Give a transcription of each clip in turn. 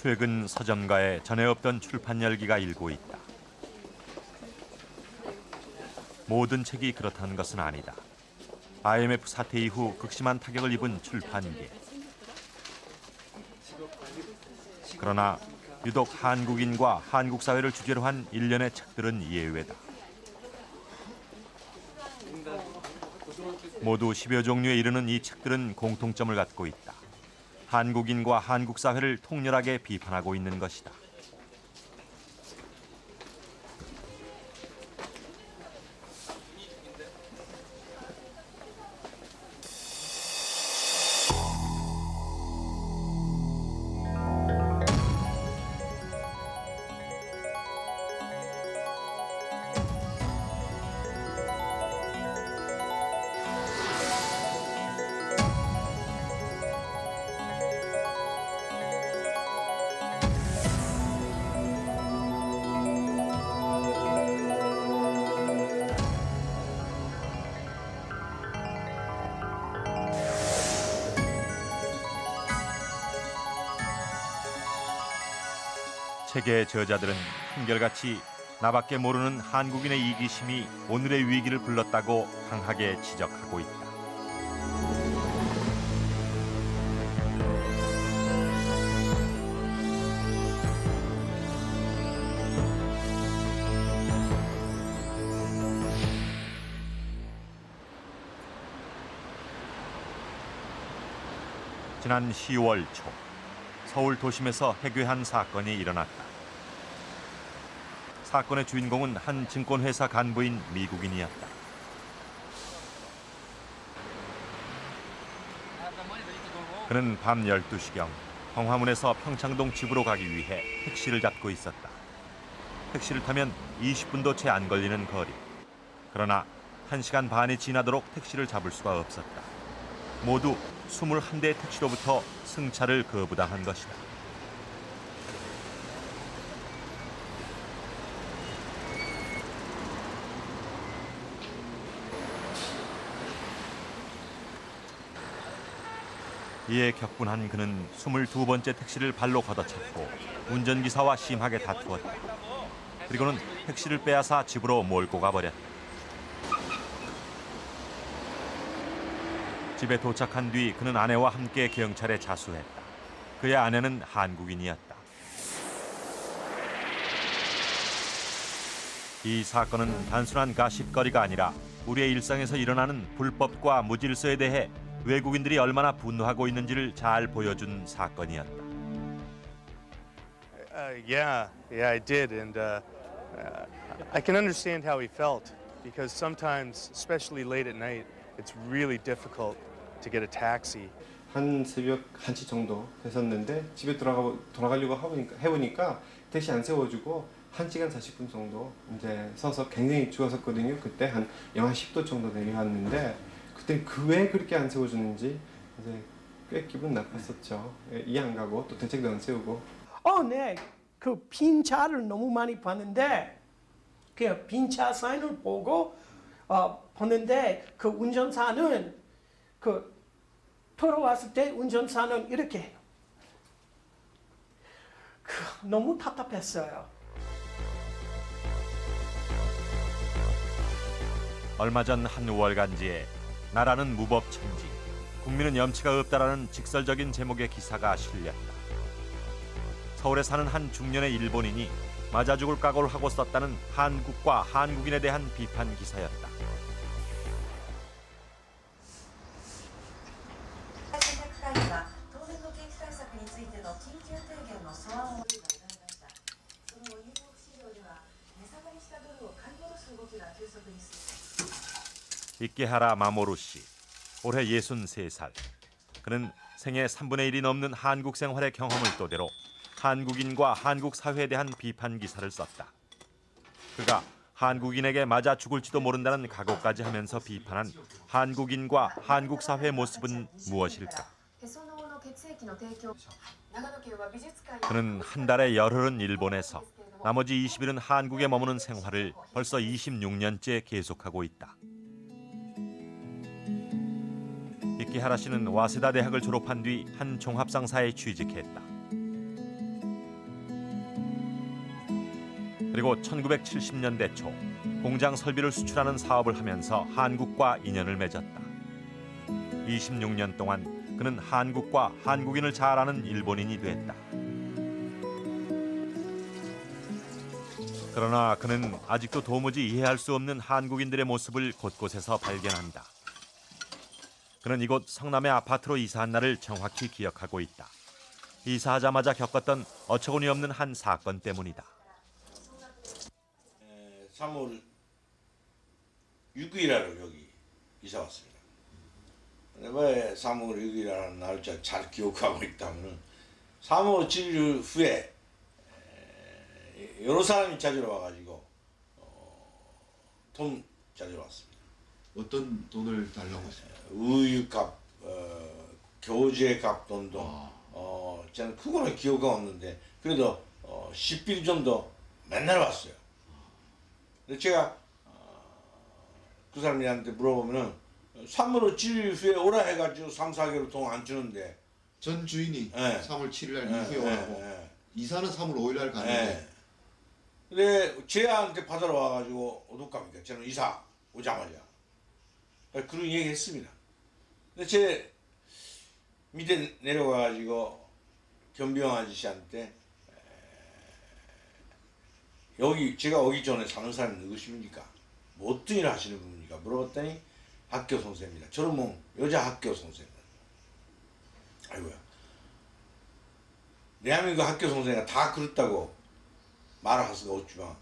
최근 서점가에 전에 없던 출판 열기가 일고 있다. 모든 책이 그렇다는 것은 아니다. IMF 사태 이후 극심한 타격을 입은 출판계. 그러나 유독 한국인과 한국 사회를 주제로 한 일련의 책들은 예외다. 모두 10여 종류에 이르는 이 책들은 공통점을 갖고 있다. 한국인과 한국 사회를 통렬하게 비판하고 있는 것이다. 책의 저자들은 한결같이 나밖에 모르는 한국인의 이기심이 오늘의 위기를 불렀다고 강하게 지적하고 있다. 지난 10월 초 서울 도심에서 해괴한 사건이 일어났다. 사건의 주인공은 한 증권회사 간부인 미국인이었다. 그는 밤 12시경 광화문에서 평창동 집으로 가기 위해 택시를 잡고 있었다. 택시를 타면 20분도 채 안 걸리는 거리. 그러나 1시간 반이 지나도록 택시를 잡을 수가 없었다. 모두 21대의 택시로부터 승차를 거부당한 것이다. 이에 격분한 그는 22번째 택시를 발로 걷어찼고 운전기사와 심하게 다투었다. 그리고는 택시를 빼앗아 집으로 몰고 가버렸다. 집에 도착한 뒤 그는 아내와 함께 경찰에 자수했다. 그의 아내는 한국인이었다. 이 사건은 단순한 가십거리가 아니라 우리의 일상에서 일어나는 불법과 무질서에 대해 외국인들이 얼마나 분노하고 있는지를 잘 보여준 사건이었다. Yeah, I did, and I can understand how he felt because sometimes, especially late at night, it's really difficult to get a taxi. 한 새벽 1시 정도 됐었는데 집에 돌아가려고 해보니까 택시 안 세워주고 1시간 40분 정도 이제 서서 굉장히 추웠었거든요. 그때 한 영하 10도 정도 내려왔는데 그때 왜 그렇게 안 세워주는지 이제 꽤 기분 나빴었죠. 이해 안 가고 또 대책도 안 세우고. 네. 그 빈 차를 너무 많이 봤는데 그 빈 차 사인을 보고 보는데 그 운전사는 그 돌아왔을 때 운전사는 이렇게 해요. 너무 답답했어요. 얼마 전 한 월간지에 나라는 무법천지, 국민은 염치가 없다라는 직설적인 제목의 기사가 실렸다. 서울에 사는 한 중년의 일본인이 맞아 죽을 각오를 하고 썼다는 한국과 한국인에 대한 비판 기사였다. 이케하라 마모루 씨, 올해 63살. 그는 생애 3분의 1이 넘는 한국 생활의 경험을 토대로 한국인과 한국 사회에 대한 비판 기사를 썼다. 그가 한국인에게 맞아 죽을지도 모른다는 각오까지 하면서 비판한 한국인과 한국 사회의 모습은 무엇일까? 그는 한 달에 열흘은 일본에서 나머지 20일은 한국에 머무는 생활을 벌써 26년째 계속하고 있다. 이키하라 씨는 와세다 대학을 졸업한 뒤 한 종합상사에 취직했다. 그리고 1970년대 초 공장 설비를 수출하는 사업을 하면서 한국과 인연을 맺었다. 26년 동안 그는 한국과 한국인을 잘 아는 일본인이 됐다. 그러나 그는 아직도 도무지 이해할 수 없는 한국인들의 모습을 곳곳에서 발견한다. 그는 이곳 성남의 아파트로 이사한 날을 정확히 기억하고 있다. 이사하자마자 겪었던 어처구니 없는 한 사건 때문이다. 3월 6일날 여기 이사 왔습니다. 왜 3월 6일이라는 날짜 잘 기억하고 있다면 3월 7일 후에 여러 사람이 찾으러 와가지고 돈 찾으러 왔습니다. 어떤 돈을 달라고 했습니까? 우유값, 교재값 돈도 저는 그거는 기억이 없는데 그래도 10일 정도 맨날 왔어요. 근데 제가 그 사람들한테 물어보면은 3월 7일 후에 오라 해가지고 3, 4개월 동안 안 주는데 전 주인이 네. 3월 7일 날 이후에 오라고 이사는 3월 5일 날 갔는데 근데 쟤한테 받으러 와가지고 어떡합니까? 저는 이사 오자마자 그런 얘기 했습니다. 근데 제 밑에 내려가가지고 경비원 아저씨한테 여기 제가 오기 전에 사는 사람이 누구십니까? 뭐 어떤 일을 하시는 분입니까? 물어봤더니 학교 선생입니다. 저는 뭐 여자 학교 선생입니다. 아이고야. 대한민국 학교 선생이 다 그렇다고 말할 수가 없지만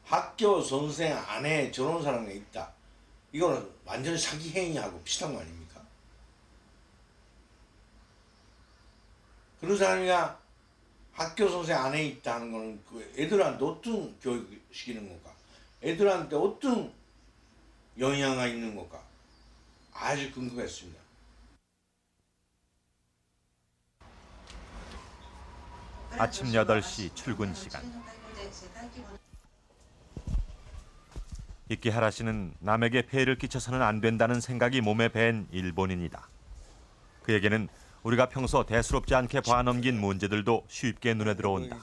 학교 선생 안에 저런 사람이 있다. 이거는 완전히 사기 행위하고 비슷한 거 아닙니까? 그런 사람이가 학교 선생 안에 있다는 거는 그 애들한테 어떤 교육을 시키는 건가? 애들한테 어떤 영향이 있는 건가? 아주 궁금했습니다. 아침 8시 출근 시간. 이끼하라 씨는 남에게 폐해를 끼쳐서는 안 된다는 생각이 몸에 밴 일본인이다. 그에게는 우리가 평소 대수롭지 않게 봐넘긴 문제들도 쉽게 눈에 들어온다.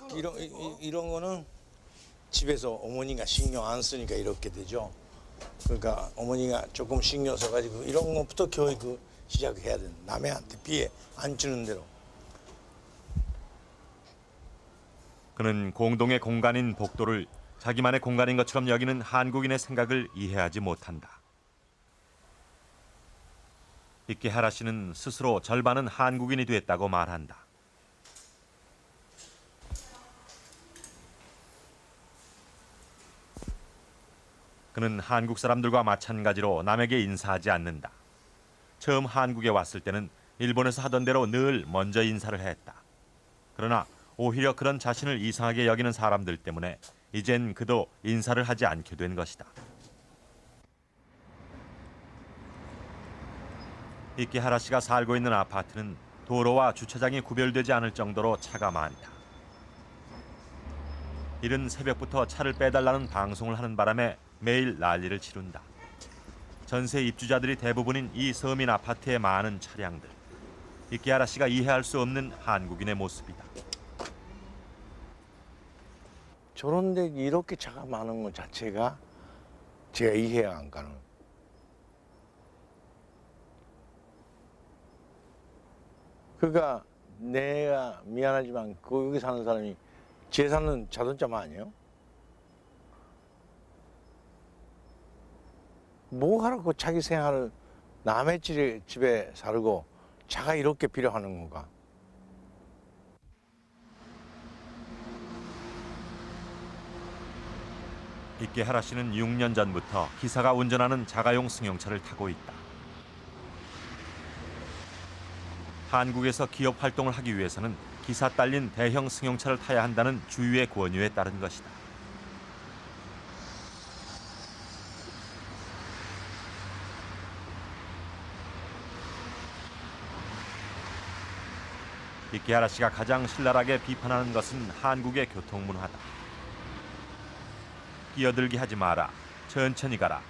이런 거는 집에서 어머니가 신경 안 쓰니까 이렇게 되죠. 그러니까 어머니가 조금 신경 써가지고 이런 것부터 교육을 시작해야 된다. 남한테 피해 안 주는 대로. 그는 공동의 공간인 복도를 자기만의 공간인 것처럼 여기는 한국인의 생각을 이해하지 못한다. 이끼하라 씨는 스스로 절반은 한국인이 됐다고 말한다. 그는 한국 사람들과 마찬가지로 남에게 인사하지 않는다. 처음 한국에 왔을 때는 일본에서 하던 대로 늘 먼저 인사를 했다. 그러나 오히려 그런 자신을 이상하게 여기는 사람들 때문에 이젠 그도 인사를 하지 않게 된 것이다. 이끼하라 씨가 살고 있는 아파트는 도로와 주차장이 구별되지 않을 정도로 차가 많다. 이른 새벽부터 차를 빼달라는 방송을 하는 바람에 매일 난리를 치룬다. 전세 입주자들이 대부분인 이 서민 아파트의 많은 차량들. 이끼하라 씨가 이해할 수 없는 한국인의 모습이다. 저런 데 이렇게 차가 많은 것 자체가 제가 이해가 안 가는. 그러니까 내가 미안하지만 여기 사는 사람이 제 사는 자동차만 아니에요? 뭐 하라고 자기 생활을 남의 집에 살고 차가 이렇게 필요하는 건가? 이끼하라 씨는 6년 전부터 기사가 운전하는 자가용 승용차를 타고 있다. 한국에서 기업 활동을 하기 위해서는 기사 딸린 대형 승용차를 타야 한다는 주위의 권유에 따른 것이다. 이끼하라 씨가 가장 신랄하게 비판하는 것은 한국의 교통문화다. 끼어들게 하지 마라, 천천히 가라.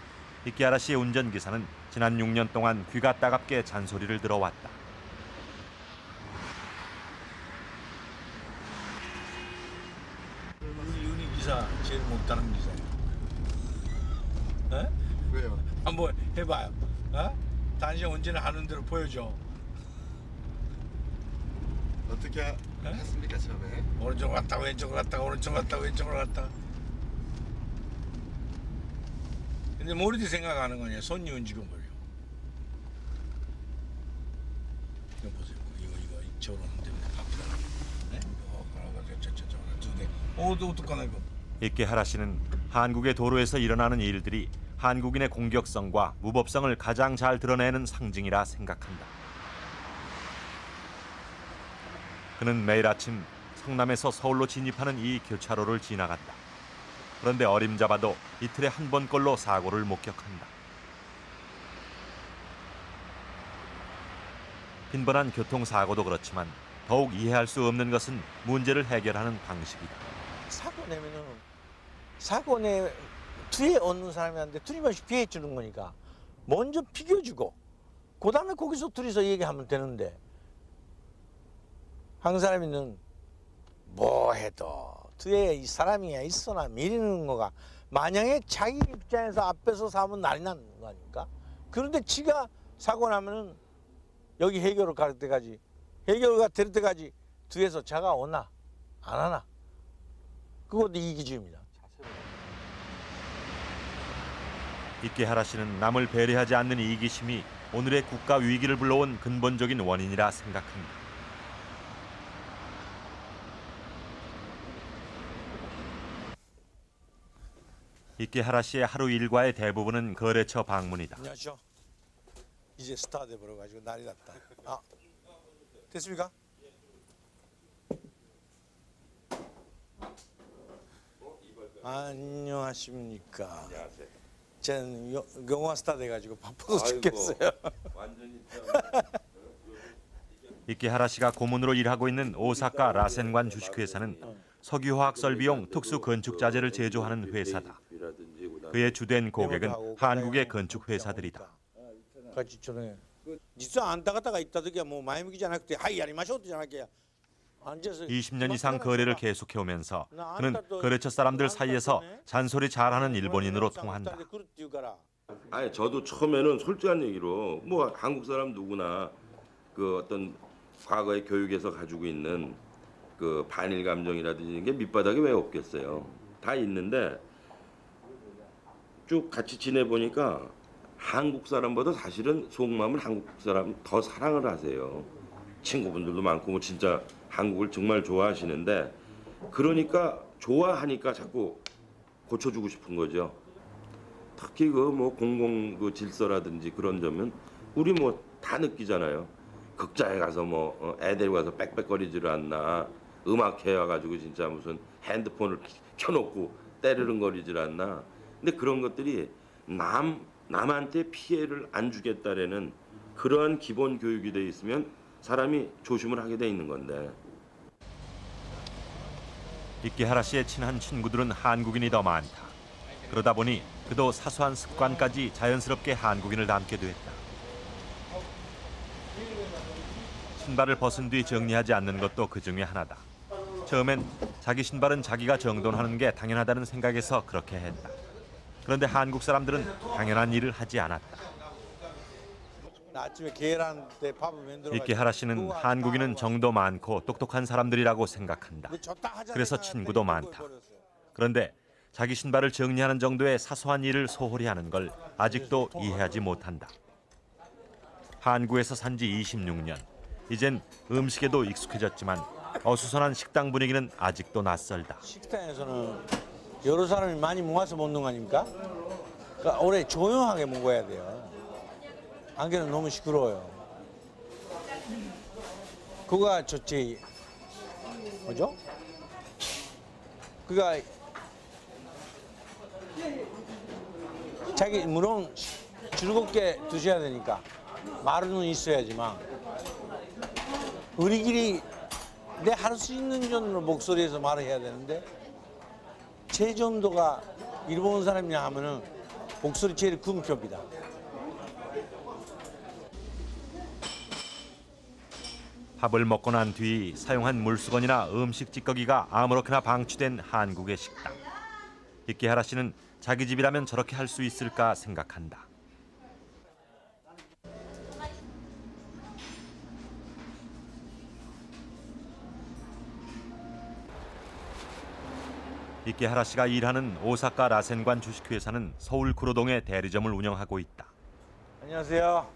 이끼하라 씨의 운전기사는 지난 6년 동안 귀가 따갑게 잔소리를 들어왔다. 우리 기사 제일 못하는 기사예요. 어? 왜요? 한번 해봐요. 어? 당신 언제나 하는 대로 보여줘. 어떻게 했습니까 처음에? 오른쪽 갔다가 왼쪽으로 갔다가 오른쪽 갔다가 왼쪽으로 갔다가. 근데 머리도 생각하는 거냐? 손이 움직여 버려. 이거 보세요. 이거 저러는 때문에 아프다. 네? 어떡하나 이거. 이케하라 씨는 한국의 도로에서 일어나는 일들이 한국인의 공격성과 무법성을 가장 잘 드러내는 상징이라 생각한다. 그는 매일 아침 성남에서 서울로 진입하는 이 교차로를 지나간다. 그런데 어림잡아도 이틀에 한 번꼴로 사고를 목격한다. 빈번한 교통사고도 그렇지만 더욱 이해할 수 없는 것은 문제를 해결하는 방식이다. 사고 내면은 사고 내 뒤에 얻는 사람한테 틀림없이 피해 주는 거니까 먼저 비교주고 그 다음에 거기서 둘이서 얘기하면 되는데 한 사람이는 뭐 해도 뒤에 이 사람이 있어나 미리는 거가 만약에 자기 입장에서 앞에서 사면 난리 나는 거 아닙니까? 그런데 지가 사고 나면은 여기 해결을 갈 때까지 해결가 될 때까지 뒤에서 자가 오나 안 하나 그것도 이기주의입니다. 이케하라 씨는 남을 배려하지 않는 이기심이 오늘의 국가 위기를 불러온 근본적인 원인이라 생각합니다. 이케하라 씨의 하루 일과의 대부분은 거래처 방문이다. 안녕하시죠. 이제 스타 돼버려가지고 난리 났다. 아, 됐습니까? 안녕하십니까. 안녕하세요. 저는 영화 스타 돼가지고 바빠서 죽겠어요. 이케하라 씨가 고문으로 일하고 있는 오사카 라센관 주식회사는 석유화학 설비용 특수 건축 자재를 제조하는 회사다. 그의 주된 고객은 한국의 건축 회사들이다. 같이 조용해.実はあんた方が言った時はもう前向きじゃなくてはいやりましょうってじゃなきゃ 20년 이상 거래를 계속해오면서 그는 거래처 사람들 사이에서 잔소리 잘하는 일본인으로 통한다. 아니 저도 처음에는 솔직한 얘기로 뭐 한국 사람 누구나 그 어떤 과거의 교육에서 가지고 있는 그 반일 감정이라든지 이게 밑바닥에 왜 없겠어요. 다 있는데 쭉 같이 지내 보니까 한국 사람보다 사실은 속마음을 한국 사람 더 사랑을 하세요. 친구분들도 많고 뭐 진짜 한국을 정말 좋아하시는데 그러니까 좋아하니까 자꾸 고쳐주고 싶은 거죠. 특히 그 뭐 공공 그 질서라든지 그런 점은 우리 뭐 다 느끼잖아요. 극장에 가서 뭐 애들 와서 빽빽거리지를 않나, 음악회 와가지고 진짜 무슨 핸드폰을 켜놓고 때르릉거리질 않나. 근데 그런 것들이 남한테 피해를 안 주겠다라는 그러한 기본 교육이 돼 있으면 사람이 조심을 하게 돼 있는 건데. 이케하라 씨의 친한 친구들은 한국인이 더 많다. 그러다 보니 그도 사소한 습관까지 자연스럽게 한국인을 닮게 됐다. 신발을 벗은 뒤 정리하지 않는 것도 그 중에 하나다. 처음엔 자기 신발은 자기가 정돈하는 게 당연하다는 생각에서 그렇게 했다. 그런데 한국 사람들은 당연한 일을 하지 않았다. 아침에 계란 때 밥을 만들어. 이케하라 씨는 한국인은 정도 많고 똑똑한 사람들이라고 생각한다. 그래서 친구도 많다. 그런데 자기 신발을 정리하는 정도의 사소한 일을 소홀히 하는 걸 아직도 이해하지 못한다. 한국에서 산 지 26년. 이젠 음식에도 익숙해졌지만 어수선한 식당 분위기는 아직도 낯설다. 식당에서는 여러 사람이 많이 모아서 먹는 거 아닙니까? 그러니까 오래 조용하게 먹어야 돼요. 안 그러면 너무 시끄러워요. 그거가 좋지. 뭐죠? 그가 자기 물론 즐겁게 드셔야 되니까 말은 있어야지만 우리끼리 내 할 수 있는 정도로 목소리에서 말을 해야 되는데 제 정도가 일본 사람이냐 하면은 목소리 제일 큰 표입니다. 밥을 먹고 난 뒤 사용한 물수건이나 음식 찌꺼기가 아무렇게나 방치된 한국의 식당. 이케하라 씨는 자기 집이라면 저렇게 할 수 있을까 생각한다. 이케하라 씨가 일하는 오사카 라센관 주식회사는 서울 구로동에 대리점을 운영하고 있다. 안녕하세요.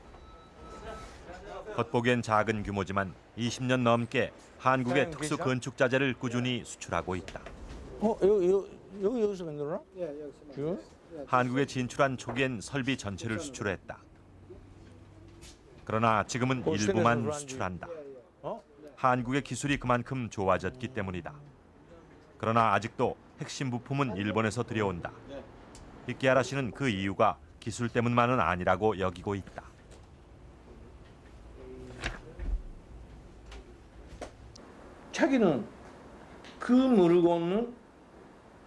겉보기엔 작은 규모지만 20년 넘게 한국의 사장님 특수 계셔? 건축 자재를 꾸준히 수출하고 있다. 여기서 만들어놔? 예, 여기서. 지금? 한국에 진출한 초기엔 설비 전체를 수출했다. 그러나 지금은 일부만 수출한다. 어? 한국의 기술이 그만큼 좋아졌기 때문이다. 그러나 아직도 핵심 부품은 일본에서 들여온다. 이케하라 씨는 그 이유가 기술 때문만은 아니라고 여기고 있다. 자기는 그 모르고는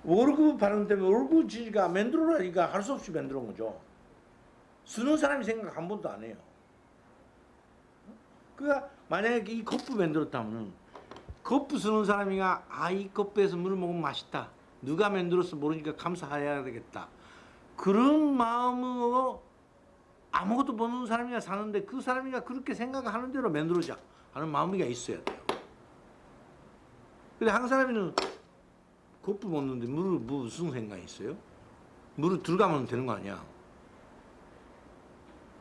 월급 발언 때문에 월급 지가 만들어라니까 할 수 없이 만들어 온 거죠. 쓰는 사람이 생각 한 번도 안 해요. 그가 만약에 이 컵부 만들었다면 컵부 쓰는 사람이가 이 컵부에서 물을 먹으면 맛있다. 누가 만들어서 모르니까 감사해야 되겠다. 그런 마음으로 아무것도 모르는 사람이가 사는데 그 사람이가 그렇게 생각하는 대로 만들어자 하는 마음이 있어야 돼요. 근데 한 사람이는 컵부 먹는데 물을 무슨 생각이 있어요? 물을 들어가면 되는 거 아니야.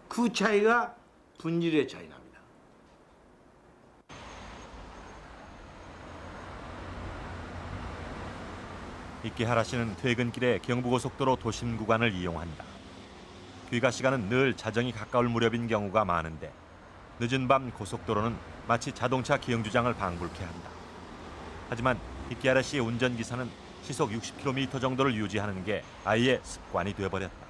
그 차이가 분질의 차이 납니다. 이케하라 씨는 퇴근길에 경부고속도로 도심 구간을 이용한다. 귀가 시간은 늘 자정이 가까울 무렵인 경우가 많은데 늦은 밤 고속도로는 마치 자동차 기흥주장을 방불케 한다. 하지만 이케하라 씨의 운전기사는 시속 60km 정도를 유지하는 게 아예 습관이 되어버렸다.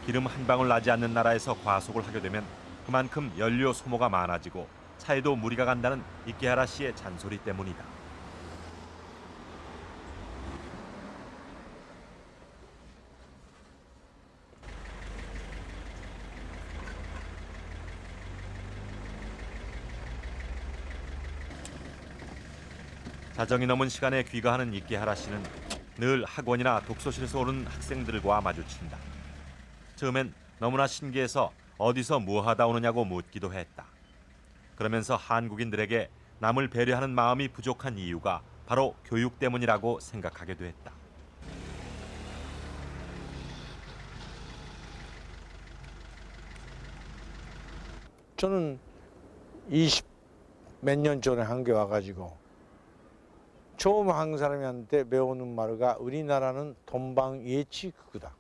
기름 한 방울 나지 않는 나라에서 과속을 하게 되면 그만큼 연료 소모가 많아지고 차에도 무리가 간다는 이케하라 씨의 잔소리 때문이다. 자정이 넘은 시간에 귀가하는 이케하라 씨는 늘 학원이나 독서실에서 오는 학생들과 마주친다. 처음엔 너무나 신기해서 어디서 뭐하다 오느냐고 묻기도 했다. 그러면서 한국인들에게 남을 배려하는 마음이 부족한 이유가 바로 교육 때문이라고 생각하게 됐다. 저는 20 몇 년 전에 한국에 와가지고 처음 한국 사람한테 배우는 말가 우리나라는 동방예치 극우다.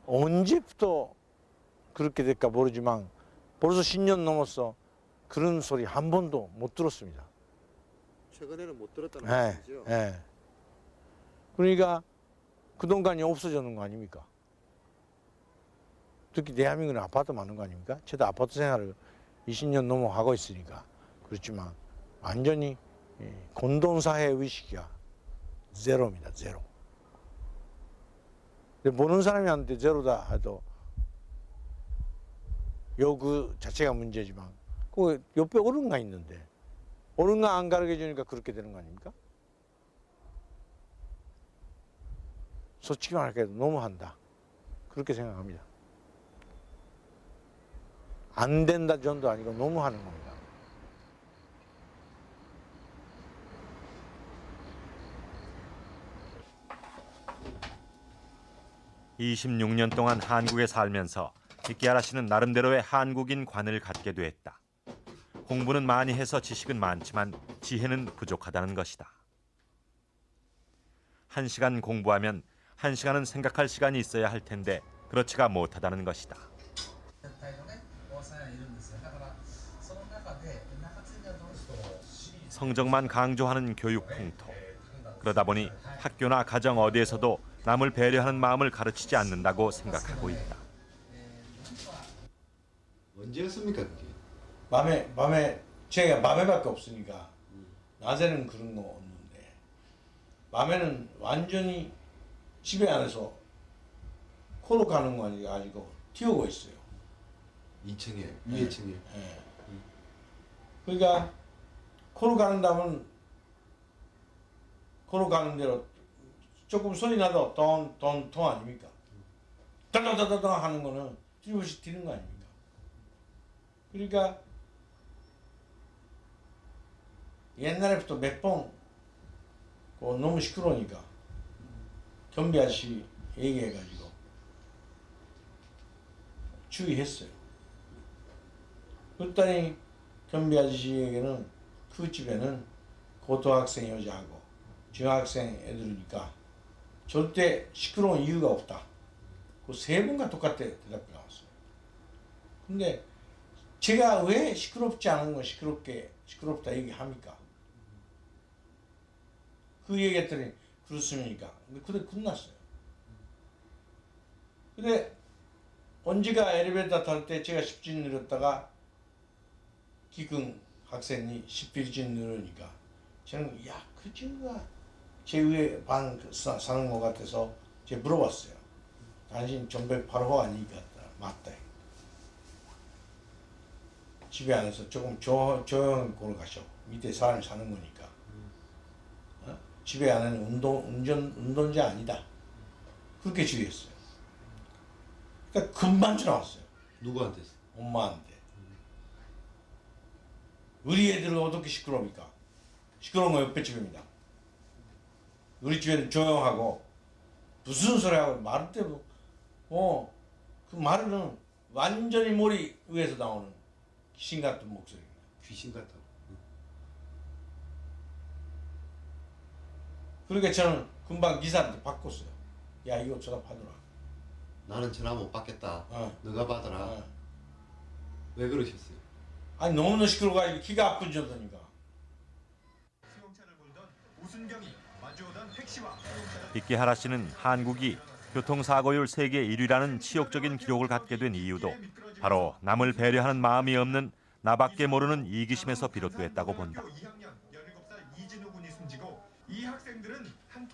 언제부터 그렇게 될까 모르지만 벌써 10년 넘었어. 그런 소리 한 번도 못 들었습니다. 최근에는 못 들었다는 예, 말씀이죠. 예. 그러니까 그 동간이 없어졌는 거 아닙니까? 특히 대한민국은 아파트 많은 거 아닙니까? 저도 아파트 생활을 20년 넘어 하고 있으니까 그렇지만 완전히 공동사회 의식이야 제로입니다. 제로. 근데 보는 사람한테 제로다 해도 그 자체가 문제지만 그 옆에 어른가 있는데 어른가 안 가르쳐 주니까 그렇게 되는 거 아닙니까? 솔직히 말할게 너무한다. 그렇게 생각합니다. 안 된다 정도 아니고 너무하는 겁니다. (26년) 동안 한국에 살면서 이케하라 씨는 나름대로의 한국인 관을 갖게 됐다. 공부는 많이 해서 지식은 많지만 지혜는 부족하다는 것이다. 1시간 공부하면 1시간은 생각할 시간이 있어야 할 텐데 그렇지가 못하다는 것이다. 성적만 강조하는 교육 풍토. 그러다 보니 학교나 가정 어디에서도 남을 배려하는 마음을 가르치지 않는다고 생각하고 있다. 언제였습니까 그게? 밤에 제가 밤에밖에 없으니까 낮에는 그런 거 없는데 밤에는 완전히 집에 안에서 코로 가는 거 아니고 튀어오고 있어요. 2층에 위에 층에. 예. 그러니까 코로 가는다면 코로 가는 대로 조금 소리 나도 돈 아닙니까? 따다다다다 하는 거는 찌부시 뛰는 거 아닙니까? 그러니까 옛날에부터 몇 번 너무 시끄러우니까 경비 아저씨 얘기해가지고 주의했어요. 그랬더니 경비 아저씨에게는 그 집에는 고등학생 여자하고 중학생 애들이니까 절대 시끄러운 이유가 없다. 그 세 분과 똑같게 대답이 나왔어요. 근데 제가 왜 시끄럽지 않은 건 시끄럽다 얘기합니까? 그 얘기했더니 그렇습니까? 근데 끝났어요. 근데 언제가 엘리베이터 탈 때 제가 10진 늘었다가 기근 학생이 11진 늘으니까 저는 그 친구가 제 위에 반 사는 것 같아서 제가 물어봤어요. 당신 전백 8호 아니니까 맞다. 집에 안에서 조금 조용히 걸어 가셔. 밑에 사람이 사는 거니까. 집에 안에는 운동자 아니다. 그렇게 주의했어요. 그러니까 금방 전화왔어요. 누구한테? 엄마한테. 우리 애들은 어떻게 시끄러웁니까? 시끄러운 건 옆에 집입니다. 우리 집에는 조용하고 무슨 소리 하고 말할 때도 그 말은 완전히 머리 위에서 나오는 귀신 같은 목소리입니다. 귀신 같아. 그러니까 저는 금방 기사한테 바꿨어요. 야 이거 전화받으라. 나는 전화 못 받겠다. 어. 너가 받아라. 어. 왜 그러셨어요? 아니 너무너무 시끄러워가지고 기가 아픈 정도니까. 이케하라 씨는 한국이 교통사고율 세계 1위라는 치욕적인 기록을 갖게 된 이유도 바로 남을 배려하는 마음이 없는 나밖에 모르는 이기심에서 비롯됐다고 본다.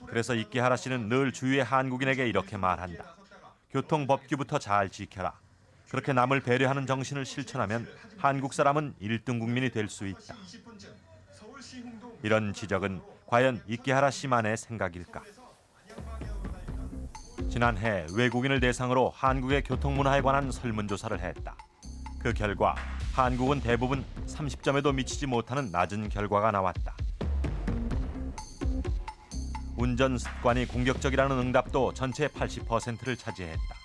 그래서 이케하라 씨는 늘 주위의 한국인에게 이렇게 말한다. 교통법규부터 잘 지켜라. 그렇게 남을 배려하는 정신을 실천하면 한국 사람은 1등 국민이 될 수 있다. 이런 지적은 과연 이케하라 씨만의 생각일까? 지난해 외국인을 대상으로 한국의 교통문화에 관한 설문조사를 했다. 그 결과 한국은 대부분 30점에도 미치지 못하는 낮은 결과가 나왔다. 운전 습관이 공격적이라는 응답도 전체의 80%를 차지했다.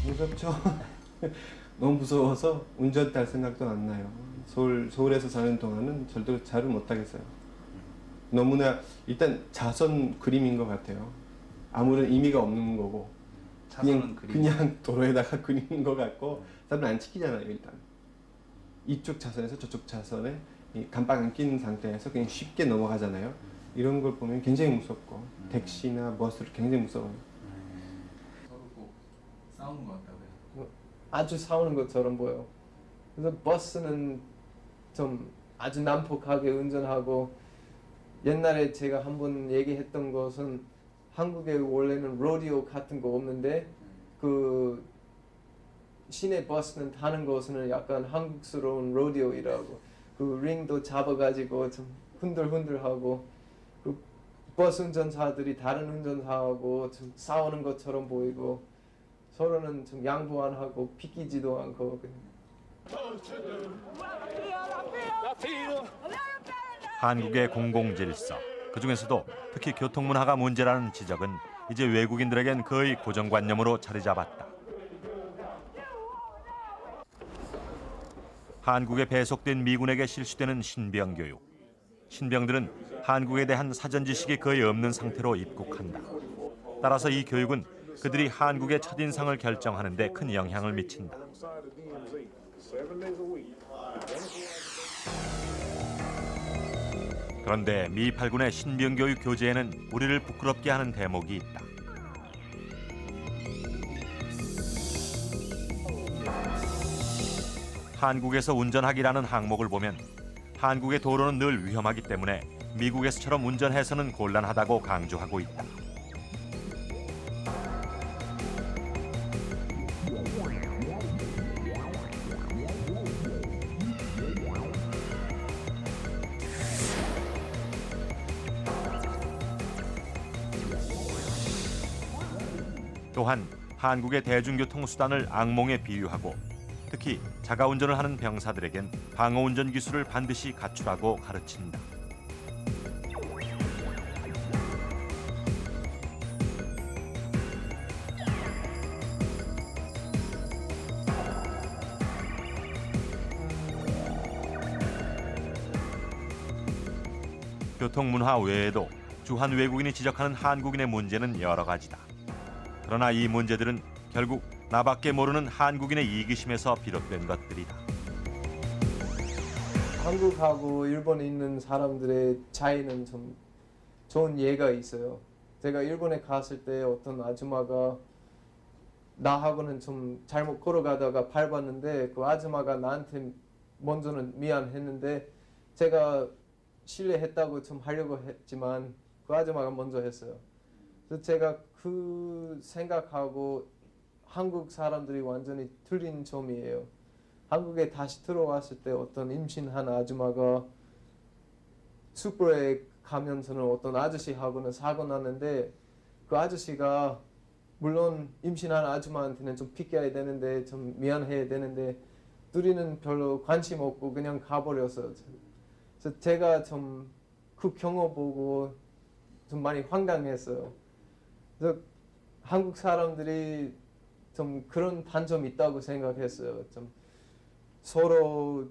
무섭죠. 너무 무서워서 운전할 생각도 안 나요. 서울에서 사는 동안은 절대 잘을 못 하겠어요. 너무나 일단 자선 그림인 것 같아요. 아무런 의미가 없는 거고 그냥 도로에다가 그리는 것 같고 사람은 안 지키잖아요. 일단 이쪽 차선에서 저쪽 차선에 깜빡 안 끼는 상태에서 그냥 쉽게 넘어가잖아요. 이런 걸 보면 굉장히 무섭고 택시나 버스를 굉장히 무서워요. 서로 꼭 싸우는 것 같다고요? 아주 싸우는 것처럼 보여. 그래서 버스는 좀 아주 난폭하게 운전하고 옛날에 제가 한번 얘기했던 것은 한국에 원래는 로디오 같은 거 없는데 그 시내 버스는 타는 것은 약간 한국스러운 로디오이라고 그 링도 잡아가지고 좀 흔들흔들하고 그 버스 운전사들이 다른 운전사하고 좀 싸우는 것처럼 보이고 서로는 좀 양보 안 하고 비키지도 않고 한국의 공공질서, 그중에서도 특히 교통문화가 문제라는 지적은 이제 외국인들에겐 거의 고정관념으로 자리 잡았다. 한국에 배속된 미군에게 실시되는 신병교육. 신병들은 한국에 대한 사전 지식이 거의 없는 상태로 입국한다. 따라서 이 교육은 그들이 한국의 첫인상을 결정하는 데 큰 영향을 미친다. 그런데 미 8군의 신병교육 교재에는 우리를 부끄럽게 하는 대목이 있다. 한국에서 운전하기라는 항목을 보면 한국의 도로는 늘 위험하기 때문에 미국에서처럼 운전해서는 곤란하다고 강조하고 있다. 또한 한국의 대중교통 수단을 악몽에 비유하고 특히 자가운전을 하는 병사들에겐 방어운전 기술을 반드시 갖추라고 가르친다. 교통문화 외에도 주한 외국인이 지적하는 한국인의 문제는 여러 가지다. 그러나 이 문제들은 결국 나밖에 모르는 한국인의 이기심에서 비롯된 것들이다. 한국하고 일본에 있는 사람들의 차이는 좀 좋은 예가 있어요. 제가 일본에 갔을 때 어떤 아줌마가 나하고는 좀 잘못 걸어가다가 밟았는데 그 아줌마가 나한테 먼저는 미안했는데 제가 실례했다고 좀 하려고 했지만 그 아줌마가 먼저 했어요. 그래서 제가 그 생각하고 한국 사람들이 완전히 틀린 점이에요. 한국에 다시 들어왔을 때 어떤 임신한 아줌마가 슈퍼에 가면서는 어떤 아저씨하고는 사고 났는데 그 아저씨가 물론 임신한 아줌마한테는 좀 비켜야 되는데 좀 미안해야 되는데 둘이는 별로 관심 없고 그냥 가버렸어요. 그래서 제가 좀 그 경험 보고 좀 많이 황당했어요. 그래서 한국 사람들이 좀 그런 단점이 있다고 생각했어요. 좀 서로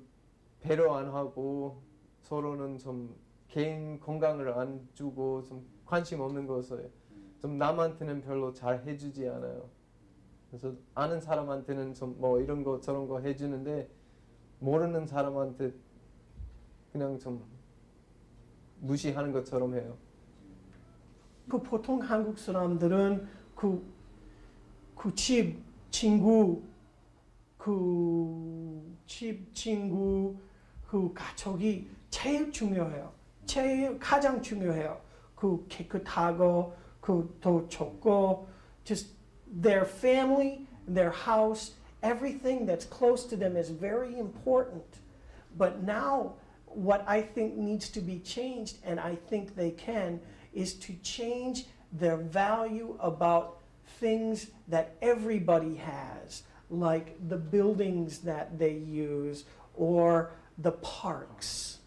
배려 안 하고 서로는 좀 개인 건강을 안 주고 좀 관심 없는 것을 좀 남한테는 별로 잘 해주지 않아요. 그래서 아는 사람한테는 좀 뭐 이런 거 저런 거 해주는데 모르는 사람한테 그냥 좀 무시하는 것처럼 해요. 그 보통 한국 사람들은 그 집 친구, 그 가족이 제일 중요해요. 가장 중요해요. 그 깨끗하고 그 더 좋고, just their family, their house, everything that's close to them is very important. But now, what I think needs to be changed, and I think they can, is to change their value about things that everybody has, like the buildings that they use or the parks.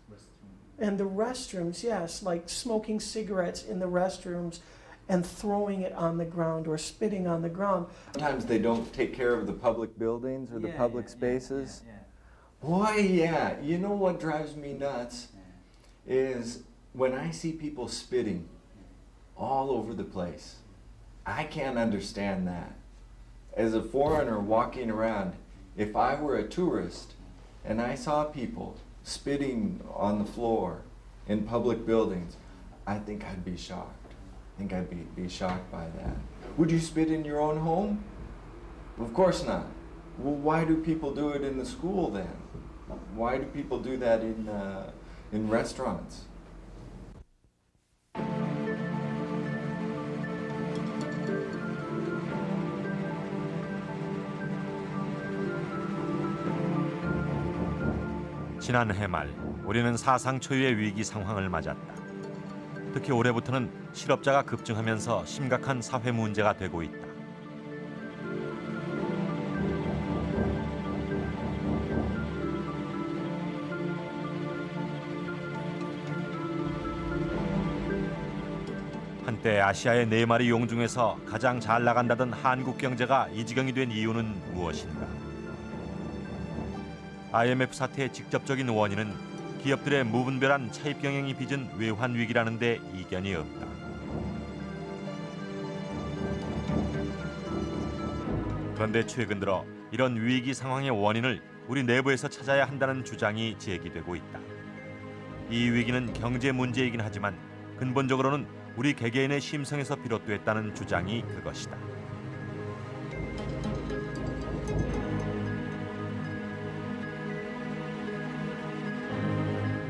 And the restrooms, yes, like smoking cigarettes in the restrooms and throwing it on the ground or spitting on the ground. Sometimes they don't take care of the public buildings or the public spaces. Boy, yeah. You know what drives me nuts is when I see people spitting all over the place. I can't understand that. As a foreigner walking around, if I were a tourist and I saw people spitting on the floor in public buildings, I think I'd be shocked. I think I'd be shocked by that. Would you spit in your own home? Of course not. Well, why do people do it in the school then? Why do people do that in restaurants? 지난해 말 우리는 사상 초유의 위기 상황을 맞았다. 특히 올해부터는 실업자가 급증하면서 심각한 사회 문제가 되고 있다. 한때 아시아의 4마리 용 중에서 가장 잘 나간다던 한국 경제가 이 지경이 된 이유는 무엇인가? IMF 사태의 직접적인 원인은 기업들의 무분별한 차입 경영이 빚은 외환 위기라는 데 이견이 없다. 그런데 최근 들어 이런 위기 상황의 원인을 우리 내부에서 찾아야 한다는 주장이 제기되고 있다. 이 위기는 경제 문제이긴 하지만 근본적으로는 우리 개개인의 심성에서 비롯됐다는 주장이 그것이다.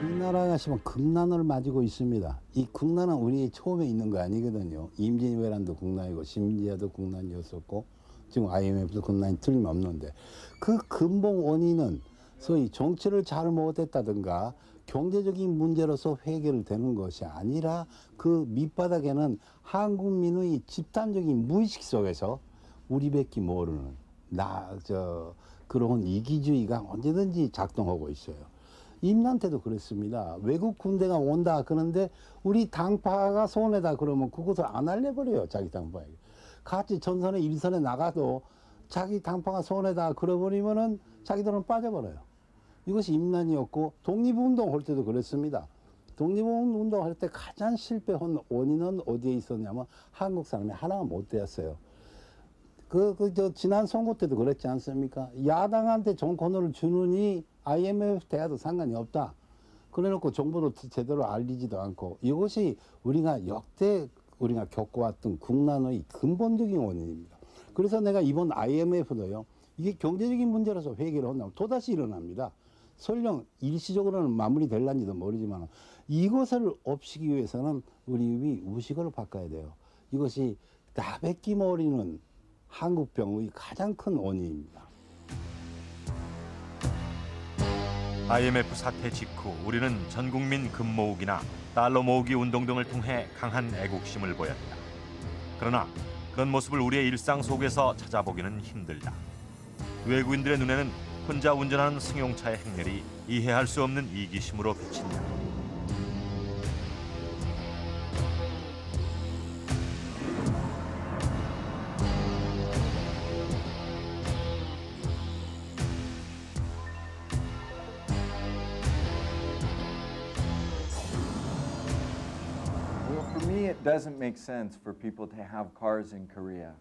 우리나라가 지금 국난을 맞이고 있습니다. 이 국난은 우리 처음에 있는 거 아니거든요. 임진왜란도 국난이고 심지어도 국난이었었고 지금 IMF도 국난이 틀림없는데 그 근본 원인은 소위 정치를 잘 못했다든가 경제적인 문제로서 해결되는 것이 아니라 그 밑바닥에는 한국민의 집단적인 무의식 속에서 우리밖에 모르는 그런 이기주의가 언제든지 작동하고 있어요. 임난 때도 그랬습니다. 외국 군대가 온다 그런데 우리 당파가 손해다 그러면 그것을 안 알려버려요. 자기 당파에게. 같이 전선에 일선에 나가도 자기 당파가 손해다 그러버리면은 자기들은 빠져버려요. 이것이 임난이었고 독립운동 할 때도 그랬습니다. 독립운동 할 때 가장 실패한 원인은 어디에 있었냐면 한국 사람이 하나가 못 되었어요. 지난 선거 때도 그랬지 않습니까? 야당한테 정권을 주느니 IMF 대화도 상관이 없다. 그래놓고 정보도 제대로 알리지도 않고 이것이 우리가 겪어왔던 국난의 근본적인 원인입니다. 그래서 내가 이번 IMF도요. 이게 경제적인 문제라서 회개를 한다면 또다시 일어납니다. 설령 일시적으로는 마무리될란지도 모르지만 이것을 없이기 위해서는 우리 의식을 바꿔야 돼요. 이것이 나베끼머리는 한국병의 가장 큰 원인입니다. IMF 사태 직후 우리는 전국민 금 모으기나 달러 모으기 운동 등을 통해 강한 애국심을 보였다. 그러나 그런 모습을 우리의 일상 속에서 찾아보기는 힘들다. 외국인들의 눈에는 혼자 운전하는 승용차의 행렬이 이해할 수 없는 이기심으로 비친다. Well, for me, it doesn't make sense for people to have cars in Korea.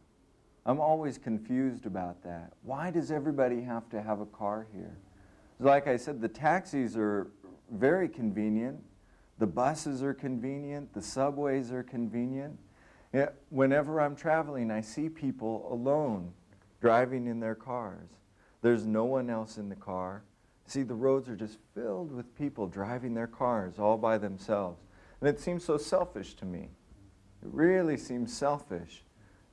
I'm always confused about that. Why does everybody have to have a car here? Like I said, the taxis are very convenient. The buses are convenient. The subways are convenient. Whenever I'm traveling, I see people alone driving in their cars. There's no one else in the car. See, the roads are just filled with people driving their cars all by themselves. And it seems so selfish to me. It really seems selfish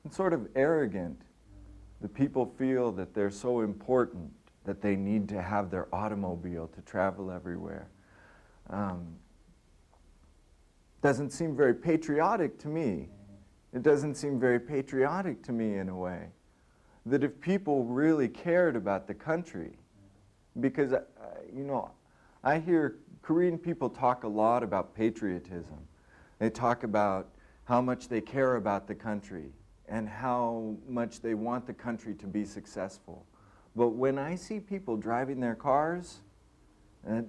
and sort of arrogant. The people feel that they're so important that they need to have their automobile to travel everywhere. Doesn't seem very patriotic to me. It doesn't seem very patriotic to me in a way. That if people really cared about the country, because, I hear Korean people talk a lot about patriotism. They talk about how much they care about the country and how much they want the country to be successful. But when I see people driving their cars, it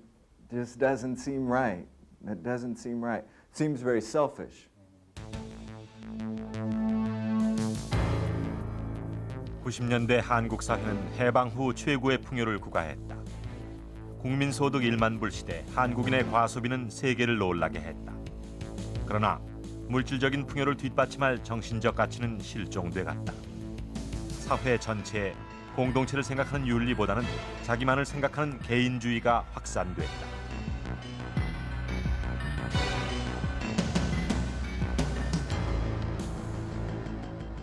just doesn't seem right. It doesn't seem right. It seems very selfish. 90년대 한국 사회는 해방 후 최고의 풍요를 구가했다. 국민소득 1만 불 시대 한국인의 과소비는 세계를 놀라게 했다. 그러나 물질적인 풍요를 뒷받침할 정신적 가치는 실종돼 갔다. 사회 전체에 공동체를 생각하는 윤리보다는 자기만을 생각하는 개인주의가 확산됐다.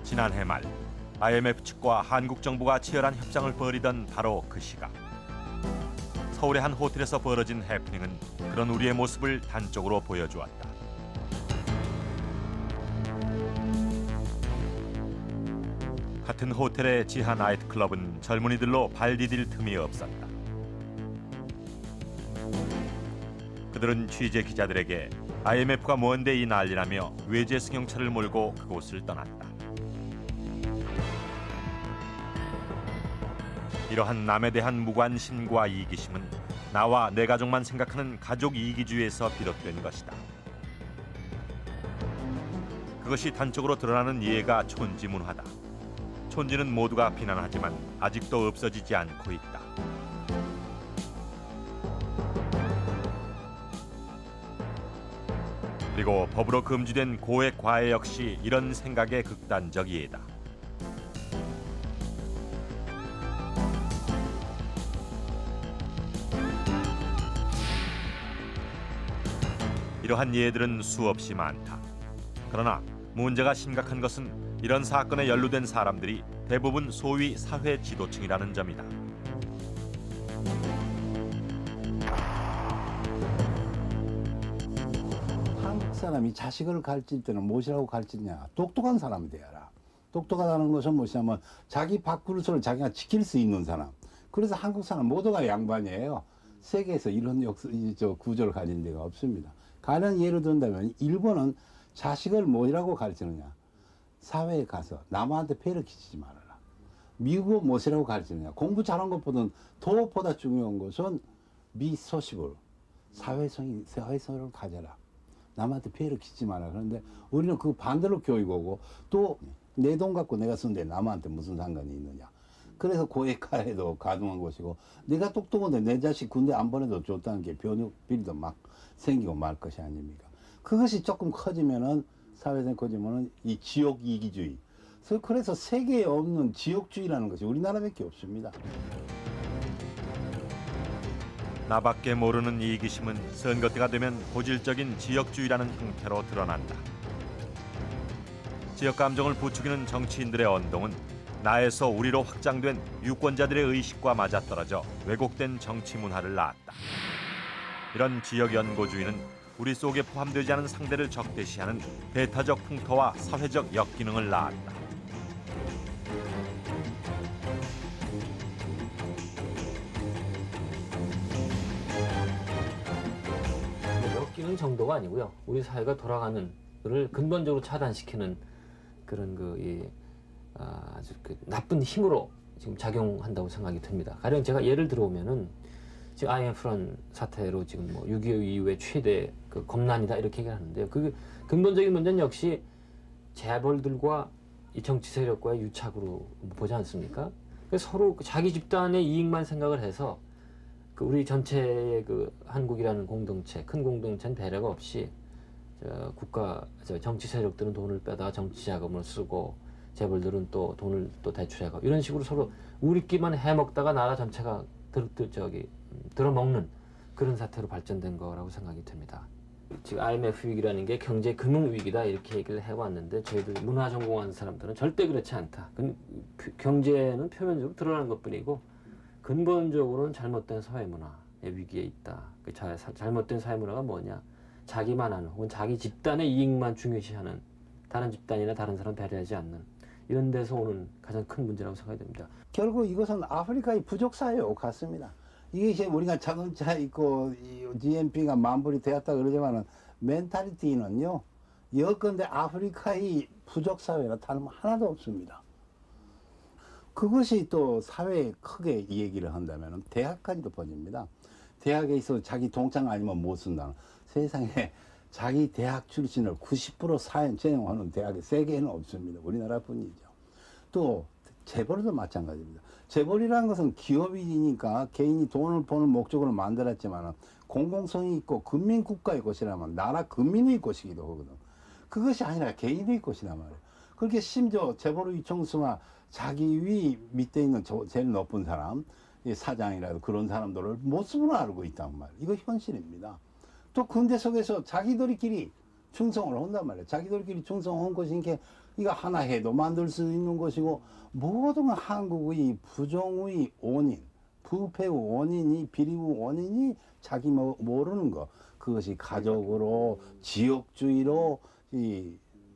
지난해 말 IMF 측과 한국 정부가 치열한 협상을 벌이던 바로 그 시각. 서울의 한 호텔에서 벌어진 해프닝은 그런 우리의 모습을 단적으로 보여주었다. 같은 호텔의 지하 나이트클럽은 젊은이들로 발 디딜 틈이 없었다. 그들은 취재 기자들에게 IMF가 뭔데 이 난리라며 외제 승용차를 몰고 그곳을 떠났다. 이러한 남에 대한 무관심과 이기심은 나와 내 가족만 생각하는 가족 이기주의에서 비롯된 것이다. 그것이 단적으로 드러나는 예가 촌지문화다. 촌지는 모두가 비난하지만 아직도 없어지지 않고 있다. 그리고 법으로 금지된 고액 과외 역시 이런 생각의 극단적 예다. 이러한 예들은 수없이 많다. 그러나 문제가 심각한 것은 이런 사건에 연루된 사람들이 대부분 소위 사회 지도층이라는 점이다. 한국 사람이 자식을 가르칠 때는 무엇이라고 가르치냐? 똑똑한 사람이 되어라. 똑똑하다는 것은 무엇이냐면 자기 밥그릇을 자기가 지킬 수 있는 사람. 그래서 한국 사람 모두가 양반이에요. 세계에서 이런 구조를 가진 데가 없습니다. 가령 예를 든다면 일본은 자식을 뭐라고 가르치느냐. 사회에 가서 남한테 폐를 끼치지 말아라. 미국은 무엇이라고 가르치느냐. 공부 잘한 것보다는 도보다 중요한 것은 미소시블. 사회성을 가져라. 남한테 피해를 끼치지 마라. 그런데 우리는 그 반대로 교육하고 또 내 돈 갖고 내가 쓰는데 남한테 무슨 상관이 있느냐. 그래서 고액화해도 가능한 것이고 내가 똑똑한데 내 자식 군대 안 보내도 좋다는 게 비리도 막 생기고 말 것이 아닙니까. 그것이 조금 커지면은 사회성이 커지면은 이 지역 이기주의. 그래서 세계에 없는 지역주의라는 것이 우리나라밖에 없습니다. 나밖에 모르는 이기심은 선거 때가 되면 고질적인 지역주의라는 형태로 드러난다. 지역 감정을 부추기는 정치인들의 언동은 나에서 우리로 확장된 유권자들의 의식과 맞아떨어져 왜곡된 정치 문화를 낳았다. 이런 지역 연고주의는 우리 속에 포함되지 않은 상대를 적대시하는 배타적 풍토와 사회적 역기능을 낳았다. 역기능 정도가 아니고요. 우리 사회가 돌아가는 것을 근본적으로 차단시키는 그런 아주 나쁜 힘으로 지금 작용한다고 생각이 듭니다. 가령 제가 예를 들어보면은 지금 IMF라는 사태로 지금 6.25 이후에 최대 검난이다 이렇게 얘기하는데요. 그 근본적인 문제는 역시 재벌들과 이 정치 세력과의 유착으로 보지 않습니까? 서로 자기 집단의 이익만 생각을 해서 우리 전체의 한국이라는 공동체, 큰 공동체는 배려가 없이 정치 세력들은 돈을 빼다 정치 자금을 쓰고 재벌들은 또 돈을 또 대출하고 이런 식으로 서로 우리끼리만 해먹다가 나라 전체가 들어먹는 그런 사태로 발전된 거라고 생각이 듭니다. 지금 IMF 위기라는 게 경제 금융 위기다 이렇게 얘기를 해왔는데 저희들 문화 전공하는 사람들은 절대 그렇지 않다. 경제는 표면적으로 드러나는 것뿐이고 근본적으로는 잘못된 사회 문화의 위기에 있다. 잘못된 사회 문화가 뭐냐? 자기만 하는 혹은 자기 집단의 이익만 중요시하는 다른 집단이나 다른 사람 배려하지 않는 이런 데서 오는 가장 큰 문제라고 생각이 됩니다. 결국 이것은 아프리카의 부족 사회와 같습니다. 이게 이제 우리가 자동차 있고 GNP가 만불이 되었다 그러지만은 멘탈리티는요. 여건대 아프리카의 부족 사회나 다름 하나도 없습니다. 그것이 또 사회에 크게 이 얘기를 한다면 대학까지도 번집니다. 대학에 있어서 자기 동창 아니면 못 쓴다는 세상에 자기 대학 출신을 90% 사연 전형하는 대학이 세계에는 없습니다. 우리나라뿐이죠. 또 재벌도 마찬가지입니다. 재벌이라는 것은 기업이니까 개인이 돈을 버는 목적으로 만들었지만 공공성이 있고 근민국가의 것이라면 나라 근민의 것이기도 하거든. 그것이 아니라 개인의 것이란 말이에요. 그렇게 심지어 재벌의 총수가 자기 위 밑에 있는 제일 높은 사람, 사장이라도 그런 사람들을 모습으로 알고 있단 말이에요. 이거 현실입니다. 또 군대 속에서 자기들끼리 충성을 한단 말이에요. 자기들끼리 충성한 것이니까 이거 하나 해도 만들 수 있는 것이고 모든 한국의 부정의 원인, 부패의 원인이 비리의 원인이 자기 모르는 거. 그것이 가족으로, 지역주의로,